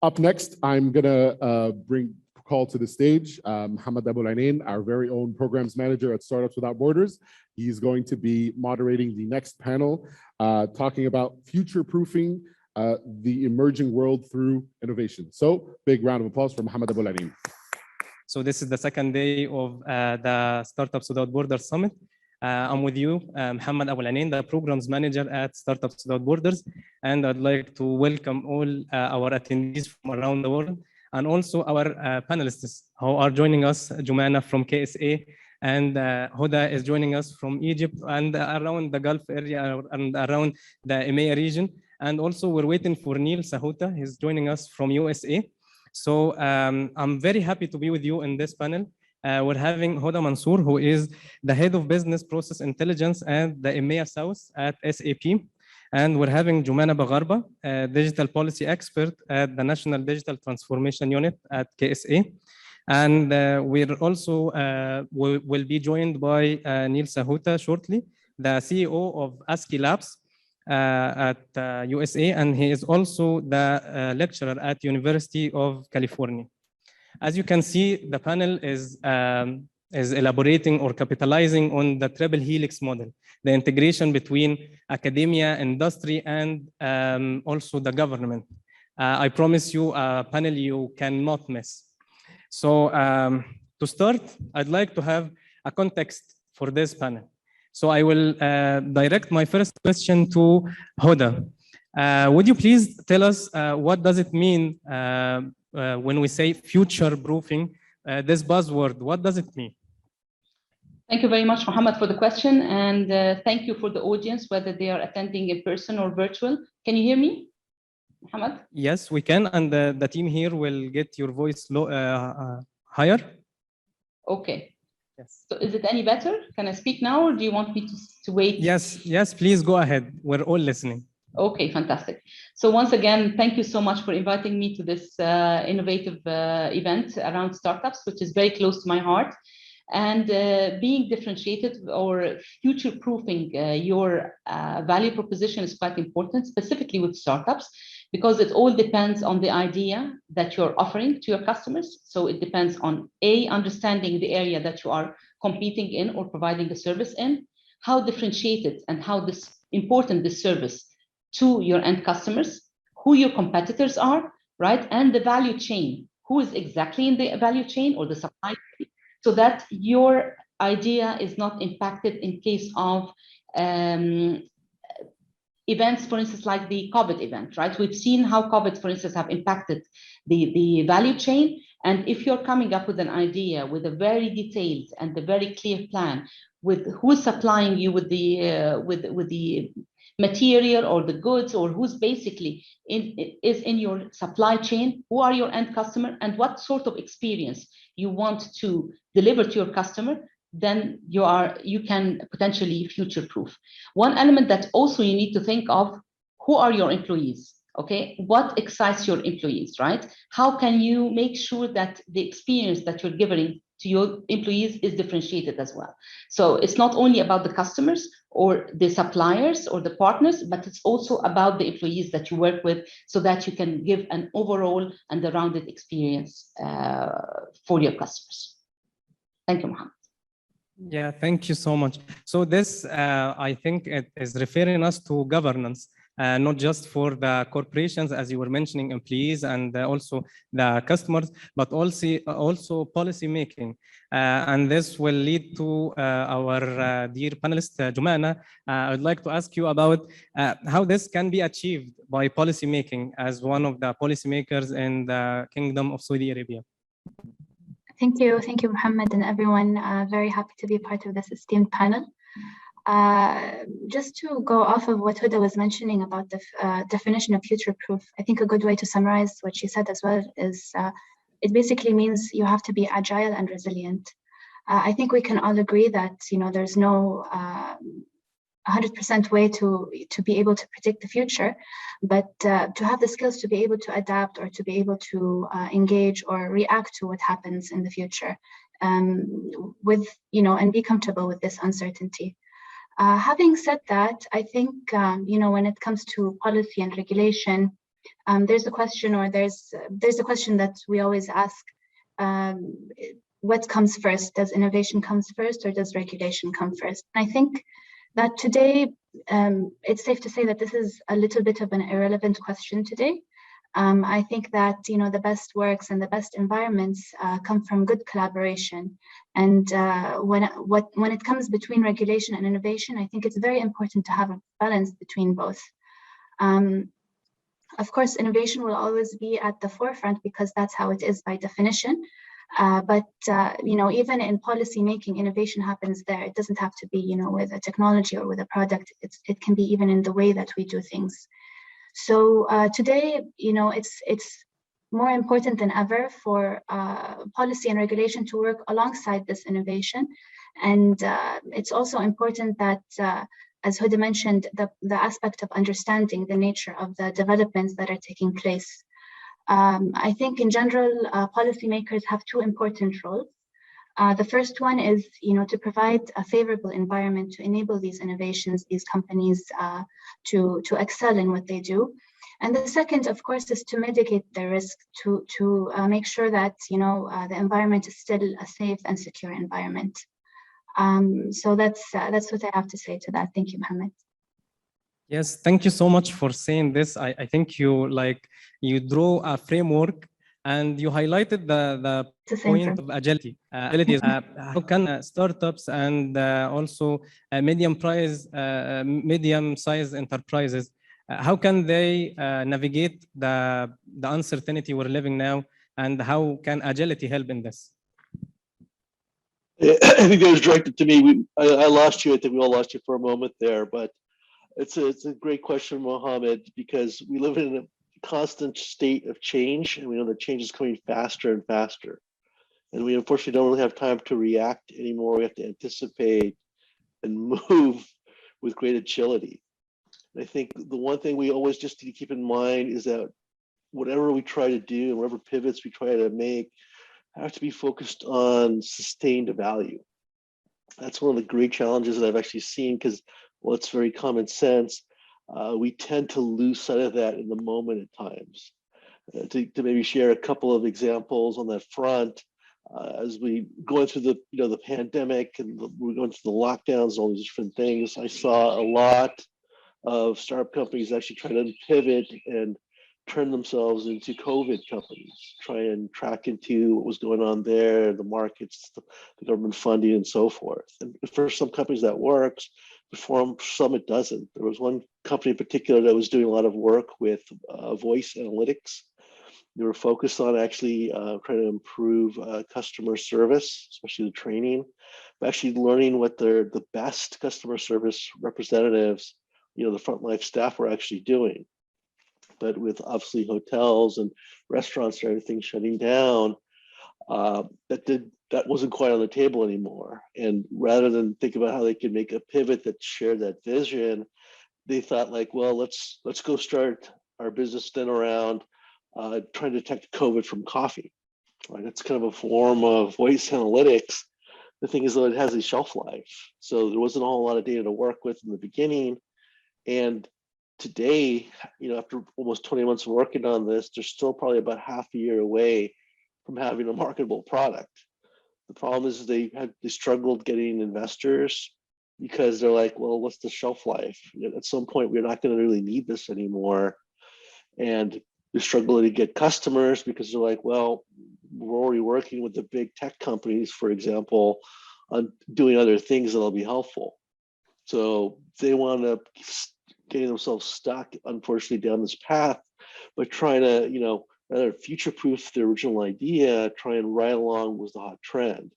Up next, I'm gonna call to the stage Mohamed El-Enin, our very own programs manager at Startups Without Borders. He's going to be moderating the next panel, talking about future-proofing the emerging world through innovation. So, big round of applause for Mohamed El-Enin. So this is the second day of the Startups Without Borders Summit. I'm with you, Mohamed El-Enin, the programs manager at Startups Without Borders, and I'd like to welcome all our attendees from around the world, and also our panelists who are joining us, Jumana from KSA, and Hoda is joining us from Egypt and around the Gulf area and around the EMEA region. And also we're waiting for Neil Sahota, he's joining us from USA. So I'm very happy to be with you in this panel. We're having Hoda Mansour, who is the head of business process intelligence at the EMEA South at SAP. And we're having Jumana Bagharba, a digital policy expert at the National Digital Transformation Unit at KSA. And we're also will be joined by Neil Sahota shortly, the CEO of ACSILabs at USA, and he is also the lecturer at University of California. As you can see, the panel is elaborating or capitalizing on the triple helix model, the integration between academia, industry, and also the government. I promise you a panel you cannot miss. So to start, I'd like to have a context for this panel. So I will direct my first question to Hoda. Would you please tell us what does it mean when we say future-proofing, this buzzword, what does it mean? Thank you very much, Mohamed, for the question. And thank you for the audience, whether they are attending in person or virtual. Can you hear me, Mohamed? Yes, we can. And the team here will get your voice higher. Okay. Yes. So is it any better? Can I speak now, or do you want me to wait? Yes, please go ahead. We're all listening. Okay, fantastic. So once again, thank you so much for inviting me to this innovative event around startups, which is very close to my heart. And being differentiated or future-proofing your value proposition is quite important, specifically with startups, because it all depends on the idea that you're offering to your customers. So it depends on understanding the area that you are competing in or providing the service in, how differentiated and how important this service to your end customers, who your competitors are, right? And the value chain, who is exactly in the value chain or the supply chain, so that your idea is not impacted in case of events, for instance, like the COVID event, right? We've seen how COVID, for instance, have impacted the value chain. And if you're coming up with an idea with a very detailed and a very clear plan with who is supplying you with the material or the goods, or who's basically is in your supply chain, who are your end customer, and what sort of experience you want to deliver to your customer, then you can potentially future-proof. One element that also you need to think of, who are your employees? Okay, what excites your employees, right? How can you make sure that the experience that you're giving to your employees is differentiated as well? So it's not only about the customers or the suppliers or the partners, but it's also about the employees that you work with, so that you can give an overall and a rounded experience for your customers. Thank you, Mohamed. Yeah, thank you so much. So this, I think it is referring us to governance. Not just for the corporations, as you were mentioning, employees and also the customers, but also policy making. And this will lead to our dear panelist, Jumana. I would like to ask you about how this can be achieved by policy making as one of the policymakers in the Kingdom of Saudi Arabia. Thank you, Mohammed, and everyone. Very happy to be a part of this esteemed panel. Just to go off of what Hoda was mentioning about the definition of future-proof, I think a good way to summarize what she said as well is it basically means you have to be agile and resilient. I think we can all agree that there's no 100% way to be able to predict the future, but to have the skills to be able to adapt or to be able to engage or react to what happens in the future, with and be comfortable with this uncertainty. Having said that, I think when it comes to policy and regulation, there's a question, or there's a question that we always ask: what comes first? Does innovation comes first, or does regulation come first? And I think that today, it's safe to say that this is a little bit of an irrelevant question today. I think that, you know, the best works and the best environments come from good collaboration. And when it comes between regulation and innovation, I think it's very important to have a balance between both. Of course, innovation will always be at the forefront because that's how it is by definition. But you know, even in policy making, innovation happens there. It doesn't have to be, you know, with a technology or with a product. It can be even in the way that we do things. So today, you know, it's more important than ever for policy and regulation to work alongside this innovation. And it's also important that, as Hoda mentioned, the aspect of understanding the nature of the developments that are taking place. I think in general, policymakers have two important roles. The first one is, you know, to provide a favorable environment to enable these innovations, these companies to excel in what they do. And the second, of course, is to mitigate the risk, to make sure that, you know, the environment is still a safe and secure environment. So that's what I have to say to that. Thank you, Mohamed. Yes, thank you so much for saying this. I think you draw a framework and you highlighted the point of agility. Agility is how can startups and also medium-sized enterprises, how can they navigate the uncertainty we're living now, and how can agility help in this? I think that was directed to me. I lost you. I think we all lost you for a moment there, but it's a great question, Mohamed, because we live in a constant state of change, and we know that change is coming faster and faster. And we unfortunately don't really have time to react anymore. We have to anticipate and move with great agility. And I think the one thing we always just need to keep in mind is that whatever we try to do and whatever pivots we try to make have to be focused on sustained value. That's one of the great challenges that I've actually seen, because, well, it's very common sense. We tend to lose sight of that in the moment at times. To maybe share a couple of examples on that front, as we go through the pandemic and we're going through the lockdowns and all these different things, I saw a lot of startup companies actually try to pivot and turn themselves into COVID companies, try and track into what was going on there, the markets, the government funding, and so forth. And for some companies that works, for some it doesn't. There was one company in particular that was doing a lot of work with voice analytics. They were focused on actually trying to improve customer service, especially the training, but actually learning what the best customer service representatives, the frontline staff, were actually doing. But with obviously hotels and restaurants and everything shutting down, that wasn't quite on the table anymore. And rather than think about how they could make a pivot that shared that vision, they thought like, well, let's go start our business then around trying to detect COVID from coffee. Right? That's kind of a form of voice analytics. The thing is, though, it has a shelf life. So there wasn't a whole lot of data to work with in the beginning. And today, after almost 20 months of working on this, they're still probably about half a year away from having a marketable product. The problem is they struggled getting investors because they're like, well, what's the shelf life? At some point, we're not going to really need this anymore. And they're struggling to get customers because they're like, well, we're already working with the big tech companies, for example, on doing other things that'll be helpful. So they wound up getting themselves stuck, unfortunately, down this path, but trying to, rather future-proof the original idea, try and ride along with the hot trend.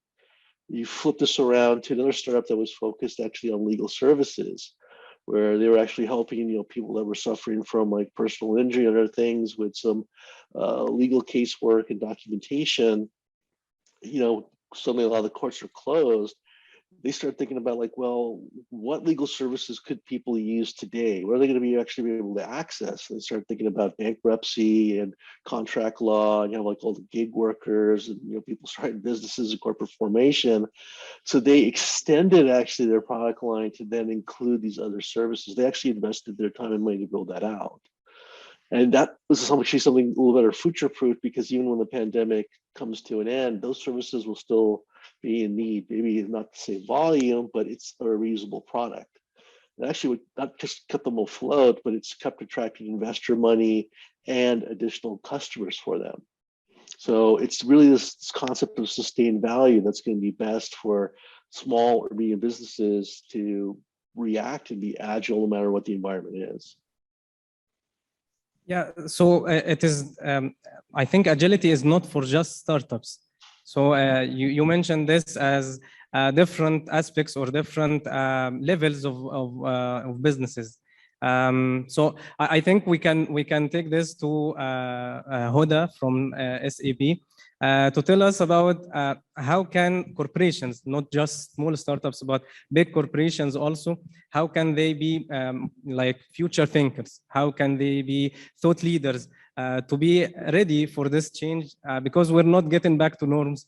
You flip this around to another startup that was focused actually on legal services, where they were actually helping, people that were suffering from like personal injury and other things with some legal casework and documentation. Suddenly a lot of the courts are closed. They start thinking about like, well, what legal services could people use today? What are they going to be actually be able to access? They start thinking about bankruptcy and contract law, and like all the gig workers and people starting businesses and corporate formation. So they extended actually their product line to then include these other services. They actually invested their time and money to build that out. And that is actually something a little better future-proof, because even when the pandemic comes to an end, those services will still be in need. Maybe not the same volume, but it's a reusable product. It actually would not just kept them afloat, but it's kept attracting investor money and additional customers for them. So it's really this concept of sustained value that's going to be best for small or medium businesses to react and be agile no matter what the environment is. Yeah, so it is, I think agility is not for just startups. So you mentioned this as different aspects or different levels of businesses. So I think we can take this to Hoda from SAP to tell us about how can corporations, not just small startups, but big corporations also, how can they be like future thinkers? How can they be thought leaders to be ready for this change? Because we're not getting back to norms.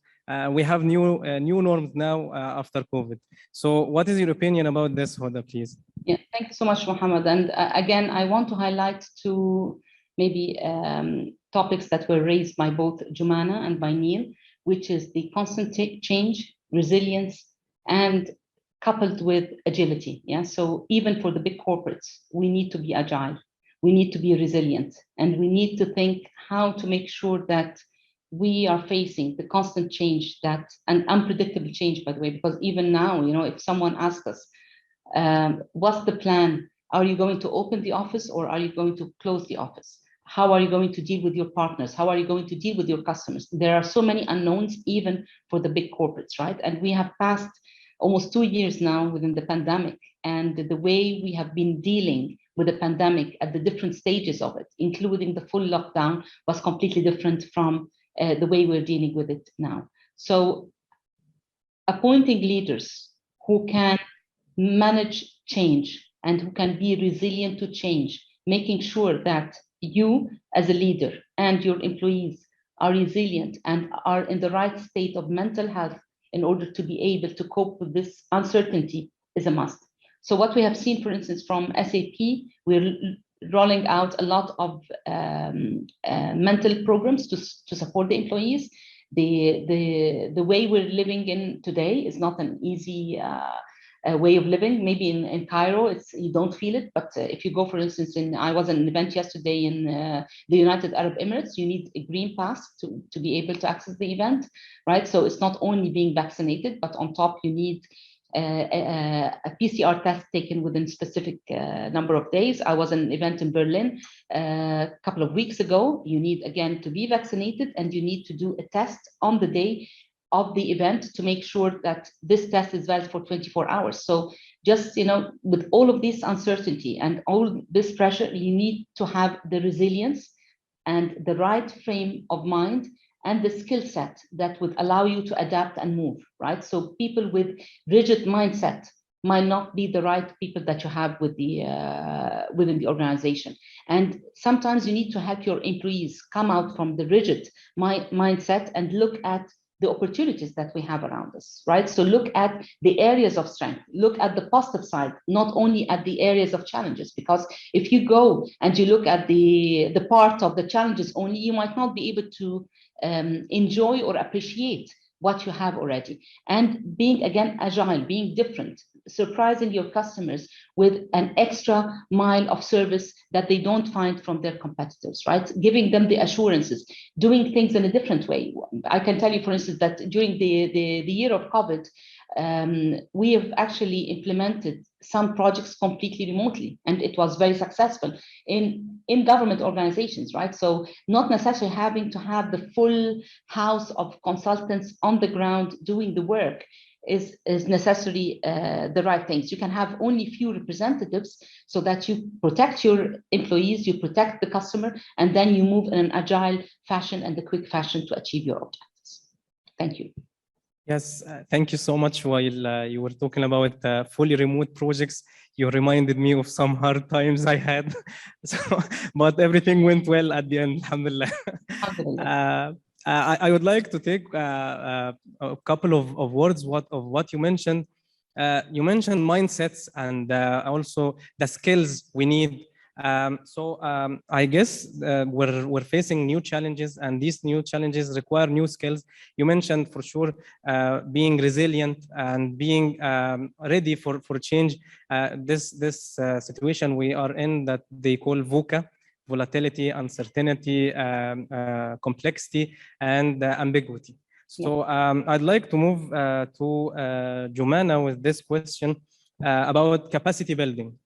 We have new norms now after COVID. So what is your opinion about this, Hoda, please? Yeah, thank you so much, Mohamed. And again, I want to highlight two maybe topics that were raised by both Jumana and by Neil, which is the constant change, resilience, and coupled with agility. Yeah, so even for the big corporates, we need to be agile, we need to be resilient, and we need to think how to make sure that we are facing the constant change, that an unpredictable change, by the way, because even now, you know, if someone asks us, what's the plan? Are you going to open the office or are you going to close the office? How are you going to deal with your partners? How are you going to deal with your customers? There are so many unknowns, even for the big corporates, right? And we have passed almost 2 years now within the pandemic, and the way we have been dealing with the pandemic at the different stages of it, including the full lockdown, was completely different from the way we're dealing with it now. So appointing leaders who can manage change and who can be resilient to change, making sure that you as a leader and your employees are resilient and are in the right state of mental health in order to be able to cope with this uncertainty is a must. So what we have seen, for instance, from SAP, we're rolling out a lot of mental programs to support the employees. The way we're living in today is not an easy way of living. Maybe in Cairo, you don't feel it, but if you go, for instance, I was at an event yesterday in the United Arab Emirates, you need a green pass to be able to access the event, right? So it's not only being vaccinated, but on top you need a PCR test taken within specific number of days. I was at an event in Berlin a couple of weeks ago. You need, again, to be vaccinated, and you need to do a test on the day of the event to make sure that this test is valid for 24 hours. So just, you know, with all of this uncertainty and all this pressure, you need to have the resilience and the right frame of mind and the skill set that would allow you to adapt and move, right? So people with rigid mindset might not be the right people that you have with within the organization. And sometimes you need to help your employees come out from the rigid mindset and look at the opportunities that we have around us, right? So look at the areas of strength, look at the positive side, not only at the areas of challenges, because if you go and you look at the part of the challenges only, you might not be able to enjoy or appreciate what you have already. And being, again, agile, being different, surprising your customers with an extra mile of service that they don't find from their competitors, right? Giving them the assurances, doing things in a different way. I can tell you, for instance, that during the year of COVID, we have actually implemented some projects completely remotely, and it was very successful in government organizations, right? So not necessarily having to have the full house of consultants on the ground doing the work is necessarily the right things. You can have only few representatives so that you protect your employees, you protect the customer, and then you move in an agile fashion and a quick fashion to achieve your objectives. Thank you. Yes, thank you so much. While you were talking about fully remote projects, you reminded me of some hard times I had. But everything went well at the end, alhamdulillah. I would like to take a couple of words of what you mentioned. You mentioned mindsets and also the skills we need I guess we're facing new challenges, and these new challenges require new skills. You mentioned for sure being resilient and being ready for change. This situation we are in that they call VUCA, volatility, uncertainty, complexity, and ambiguity. So I'd like to move to Jumana with this question about capacity building.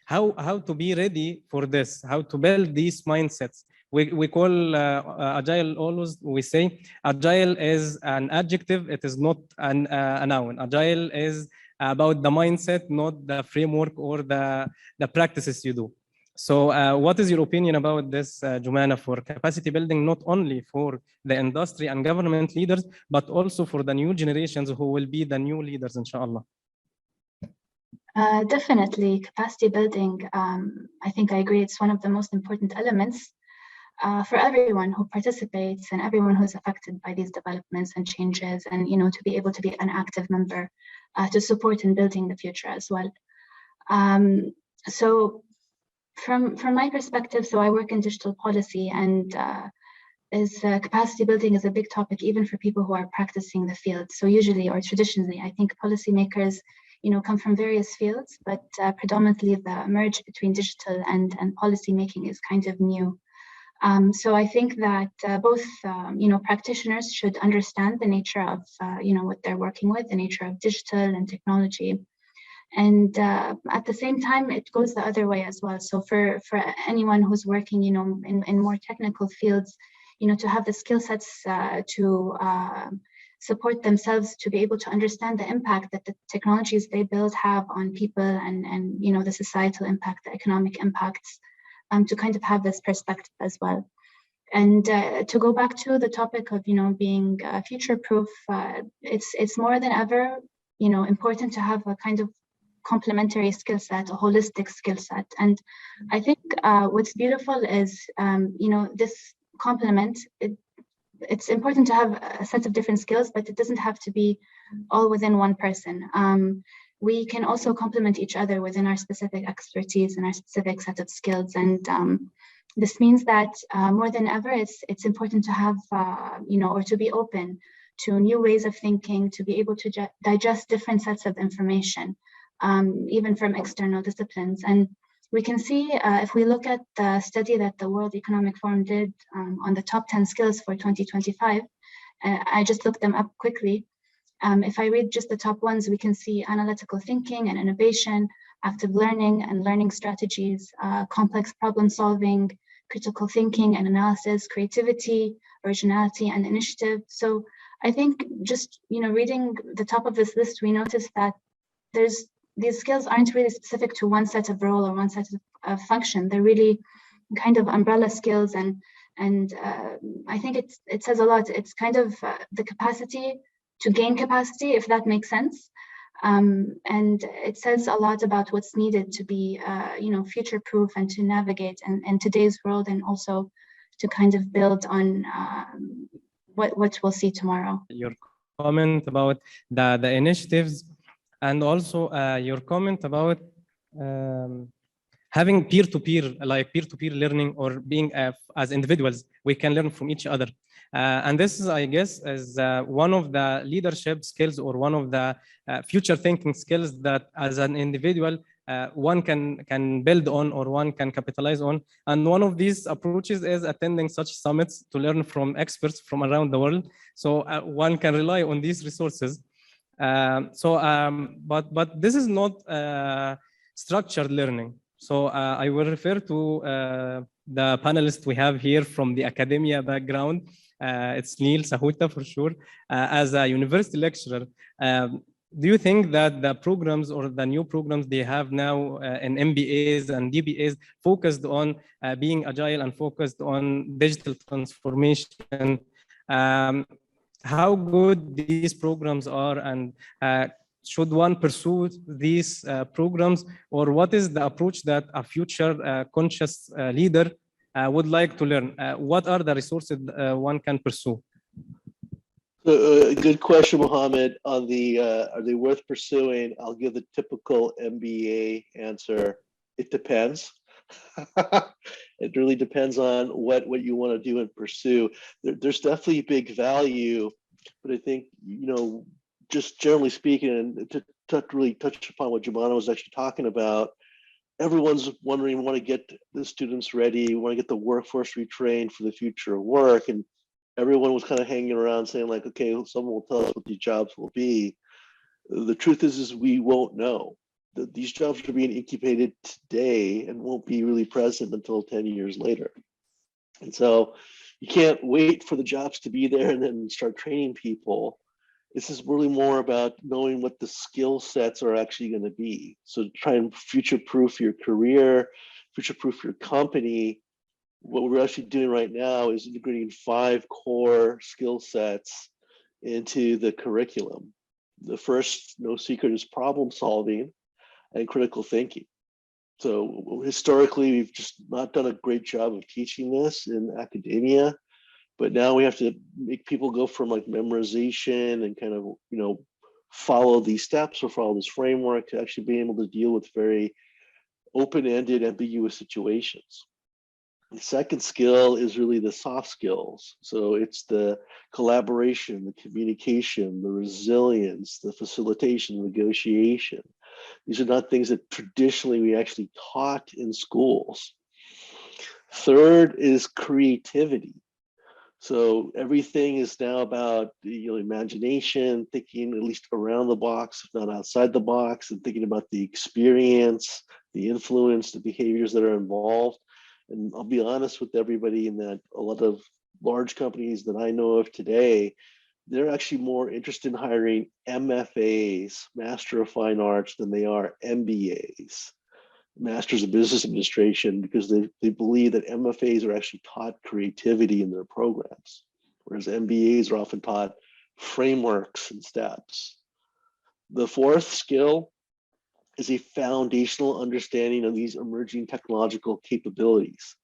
How to be ready for this, how to build these mindsets. We call agile, always we say agile is an adjective, it is not a noun. Agile is about the mindset, not the framework or the practices you do. So what is your opinion about this, Jumana, for capacity building, not only for the industry and government leaders, but also for the new generations who will be the new leaders, inshallah? Definitely, capacity building. I think I agree. It's one of the most important elements for everyone who participates and everyone who's affected by these developments and changes, and to be able to be an active member to support in building the future as well. So, from my perspective, so I work in digital policy, and capacity building is a big topic even for people who are practicing the field. So usually, or traditionally, I think policymakers come from various fields, but predominantly the merge between digital and policy making is kind of new. So I think that both practitioners should understand the nature of what they're working with, the nature of digital and technology, and at the same time it goes the other way as well. So for anyone who's working in more technical fields, to have the skill sets to support themselves to be able to understand the impact that the technologies they build have on people and the societal impact, the economic impacts, to kind of have this perspective as well. And to go back to the topic of being future-proof, it's more than ever important to have a kind of complementary skill set, a holistic skill set. And I think what's beautiful is this complement. It's important to have a set of different skills, but it doesn't have to be all within one person. We can also complement each other within our specific expertise and our specific set of skills. And this means that more than ever, it's important to have, or to be open to new ways of thinking, to be able to digest different sets of information, even from external disciplines. And we can see, if we look at the study that the World Economic Forum did on the top 10 skills for 2025, I just looked them up quickly. If I read just the top ones, we can see analytical thinking and innovation, active learning and learning strategies, complex problem solving, critical thinking and analysis, creativity, originality, and initiative. So I think just reading the top of this list, we notice that these skills aren't really specific to one set of role or one set of function. They're really kind of umbrella skills, and I think it says a lot. It's kind of the capacity to gain capacity, if that makes sense, and it says a lot about what's needed to be future-proof and to navigate in today's world, and also to kind of build on what we'll see tomorrow. Your comment about the initiatives, and also your comment about having peer-to-peer, like peer-to-peer learning, or being as individuals, we can learn from each other. And this is, I guess, is one of the leadership skills, or one of the future thinking skills that as an individual, one can build on, or one can capitalize on. And one of these approaches is attending such summits to learn from experts from around the world. So one can rely on these resources. But this is not structured learning. So I will refer to the panelists we have here from the academia background. It's Neil, Sahota for sure. As a university lecturer, do you think that the programs or the new programs they have now in MBAs and DBAs focused on being agile and focused on digital transformation, how good these programs are, and should one pursue these programs, or what is the approach that a future conscious leader would like to learn? What are the resources one can pursue? Good question, Mohamed. On the are they worth pursuing? I'll give the typical MBA answer. It depends. It really depends on what you want to do and pursue. There's definitely big value, but I think, just generally speaking, and to really touch upon what Jumana was actually talking about, everyone's wondering, we want to get the students ready, we want to get the workforce retrained for the future of work. And everyone was kind of hanging around saying like, okay, someone will tell us what these jobs will be. The truth is we won't know. These jobs are being incubated today and won't be really present until 10 years later. And so you can't wait for the jobs to be there and then start training people. This is really more about knowing what the skill sets are actually going to be. So try and future-proof your career, future-proof your company. What we're actually doing right now is integrating 5 core skill sets into the curriculum. The first, no secret, is problem solving and critical thinking. So historically, we've just not done a great job of teaching this in academia. But now we have to make people go from like memorization and kind of, follow these steps or follow this framework to actually being able to deal with very open-ended, ambiguous situations. The second skill is really the soft skills. So it's the collaboration, the communication, the resilience, the facilitation, the negotiation. These are not things that traditionally we actually taught in schools. Third is creativity. So everything is now about imagination, thinking at least around the box, if not outside the box, and thinking about the experience, the influence, the behaviors that are involved. And I'll be honest with everybody in that a lot of large companies that I know of today, they're actually more interested in hiring MFAs, Master of Fine Arts, than they are MBAs, Masters of Business Administration, because they believe that MFAs are actually taught creativity in their programs, whereas MBAs are often taught frameworks and steps. The fourth skill is a foundational understanding of these emerging technological capabilities.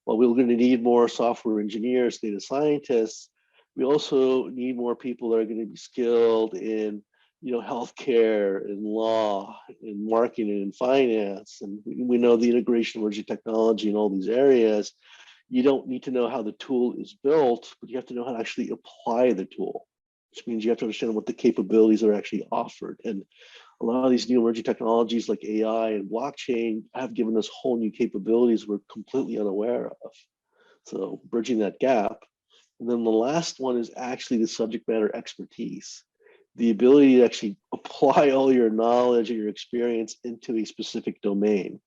While we're going to need more software engineers, data scientists, we also need more people that are going to be skilled in healthcare, in law, in marketing, and finance. And we know the integration of emerging technology in all these areas. You don't need to know how the tool is built, but you have to know how to actually apply the tool, which means you have to understand what the capabilities are actually offered. And a lot of these new emerging technologies like AI and blockchain have given us whole new capabilities we're completely unaware of. So bridging that gap. And then the last one is actually the subject matter expertise, the ability to actually apply all your knowledge and your experience into a specific domain.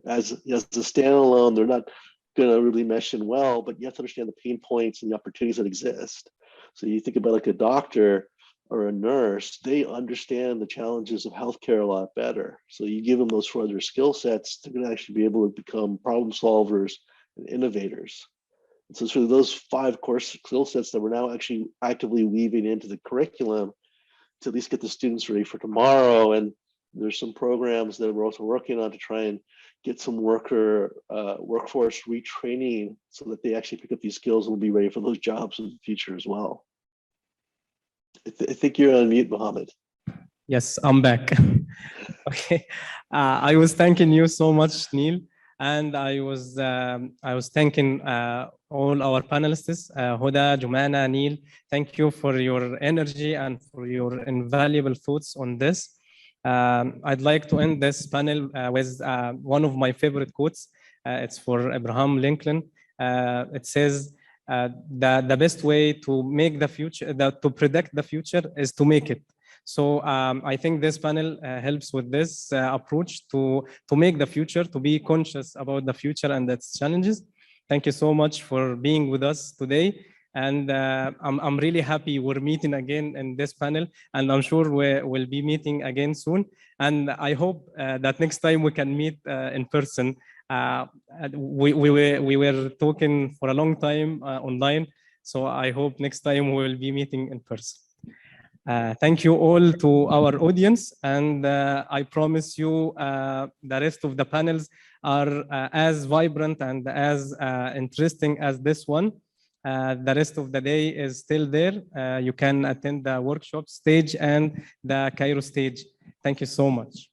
As a standalone, they're not going to really mesh in well, but you have to understand the pain points and the opportunities that exist. So you think about like a doctor or a nurse, they understand the challenges of healthcare a lot better. So you give them those further skill sets, they're going to actually be able to become problem solvers and innovators. And so it's really those 5 core skill sets that we're now actually actively weaving into the curriculum to at least get the students ready for tomorrow. And there's some programs that we're also working on to try and get some workforce retraining so that they actually pick up these skills and will be ready for those jobs in the future as well. I think you're on mute, Mohamed. Yes, I'm back. Okay, I was thanking you so much, Neil, and I was thanking all our panelists, Hoda, Jumana, Neil. Thank you for your energy and for your invaluable thoughts on this. I'd like to end this panel with one of my favorite quotes. It's for Abraham Lincoln. It says, the best way to make the future, to predict the future, is to make it. So I think this panel helps with this approach to make the future, to be conscious about the future and its challenges. Thank you so much for being with us today. And I'm really happy we're meeting again in this panel, and I'm sure we'll be meeting again soon. And I hope that next time we can meet in person. We were talking for a long time online, so I hope next time we will be meeting in person. Thank you all to our audience, and I promise you the rest of the panels are as vibrant and as interesting as this one. The rest of the day is still there. You can attend the workshop stage and the Cairo stage. Thank you so much.